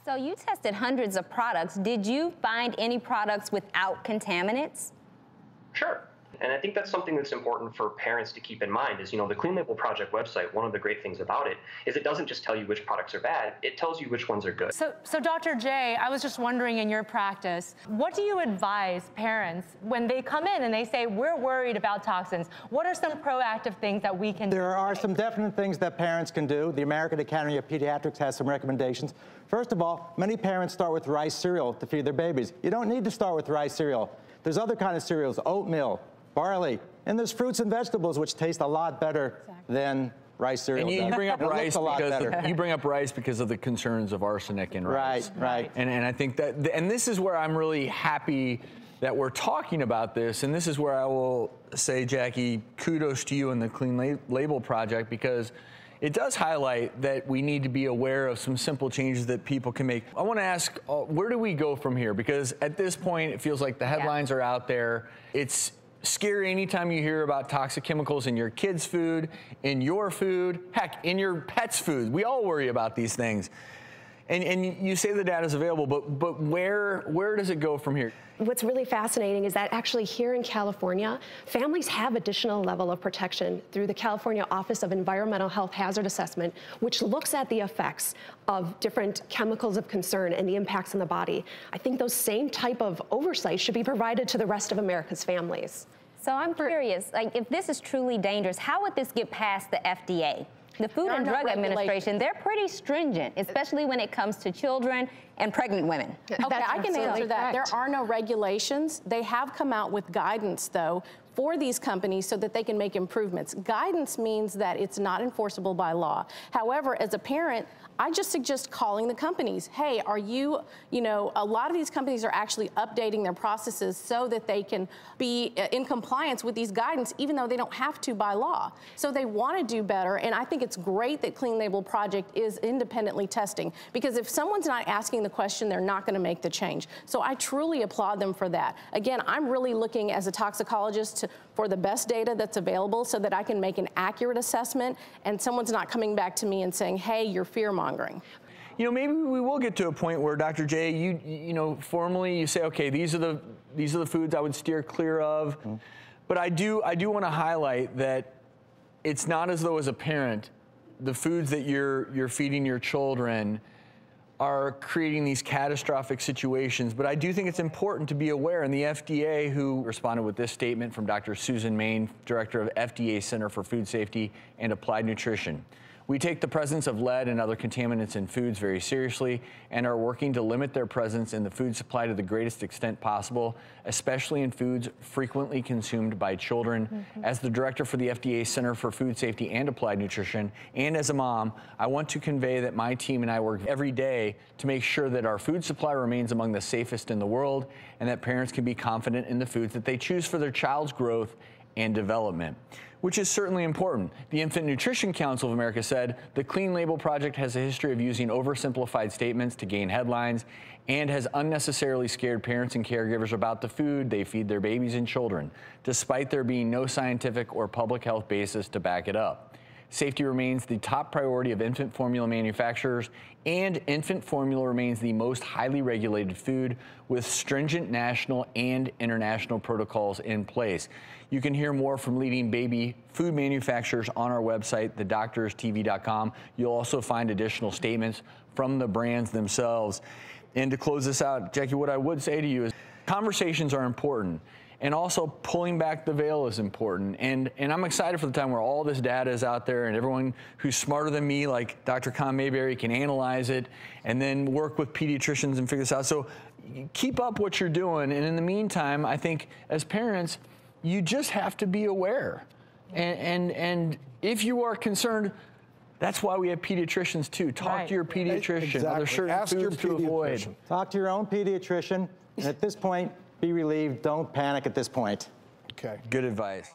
So you tested hundreds of products. Did you find any products without contaminants? Sure. And I think that's something that's important for parents to keep in mind is, the Clean Label Project website, one of the great things about it is it doesn't just tell you which products are bad, it tells you which ones are good. So Dr. J, I was just wondering in your practice, what do you advise parents when they come in and they say, we're worried about toxins? What are some proactive things that we can do? There are some definite things that parents can do. The American Academy of Pediatrics has some recommendations. First of all, many parents start with rice cereal to feed their babies. You don't need to start with rice cereal. There's other kind of cereals, oatmeal, barley, and there's fruits and vegetables which taste a lot better than rice cereal. And you bring up rice because you bring up rice because of the concerns of arsenic in rice. Right. And I think that, and this is where I'm really happy that we're talking about this, and this is where I will say, Jackie, kudos to you and the Clean Label Project, because it does highlight that we need to be aware of some simple changes that people can make. I want to ask, where do we go from here? Because at this point, it feels like the headlines are out there. It's scary anytime you hear about toxic chemicals in your kids' food, in your food, heck, in your pet's food. We all worry about these things. And you say the data is available, but where does it go from here? What's really fascinating is that actually here in California, families have additional level of protection through the California Office of Environmental Health Hazard Assessment, which looks at the effects of different chemicals of concern and the impacts on the body. I think those same type of oversight should be provided to the rest of America's families. So I'm curious, like, if this is truly dangerous, how would this get past the FDA? The Food and Drug Administration, they're pretty stringent, especially when it comes to children and pregnant women. Okay, I can answer that. There are no regulations. They have come out with guidance, though, for these companies so that they can make improvements. Guidance means that it's not enforceable by law. However, as a parent, I just suggest calling the companies. Hey, are you, a lot of these companies are actually updating their processes so that they can be in compliance with these guidance, even though they don't have to by law. So they want to do better, and I think it's great that Clean Label Project is independently testing, because if someone's not asking the question, they're not going to make the change. So I truly applaud them for that. Again, I'm really looking as a toxicologist for the best data that's available so that I can make an accurate assessment and someone's not coming back to me and saying, hey, you're fear-mongering. Maybe we will get to a point where, Dr. J, you formally you say, okay, these are the foods I would steer clear of. Mm-hmm. But I do want to highlight that it's not as though as a parent, the foods that you're feeding your children are creating these catastrophic situations, but I do think it's important to be aware, and the FDA, who responded with this statement from Dr. Susan Main, Director of FDA Center for Food Safety and Applied Nutrition. We take the presence of lead and other contaminants in foods very seriously and are working to limit their presence in the food supply to the greatest extent possible, especially in foods frequently consumed by children. Mm-hmm. As the director for the FDA Center for Food Safety and Applied Nutrition, and as a mom, I want to convey that my team and I work every day to make sure that our food supply remains among the safest in the world and that parents can be confident in the foods that they choose for their child's growth and development, which is certainly important. The Infant Nutrition Council of America said the Clean Label Project has a history of using oversimplified statements to gain headlines and has unnecessarily scared parents and caregivers about the food they feed their babies and children, despite there being no scientific or public health basis to back it up. Safety remains the top priority of infant formula manufacturers, and infant formula remains the most highly regulated food with stringent national and international protocols in place. You can hear more from leading baby food manufacturers on our website, thedoctorstv.com. You'll also find additional statements from the brands themselves. And to close this out, Jackie, what I would say to you is conversations are important. And also pulling back the veil is important. And I'm excited for the time where all this data is out there and everyone who's smarter than me, like Dr. Khan-Mayberry, can analyze it and then work with pediatricians and figure this out. So keep up what you're doing. And in the meantime, I think as parents, you just have to be aware. And if you are concerned, that's why we have pediatricians too. Talk to your pediatrician. Exactly. Are there certain foods to avoid? Talk to your own pediatrician. And at this point, be relieved. Don't panic at this point. Okay. Good advice.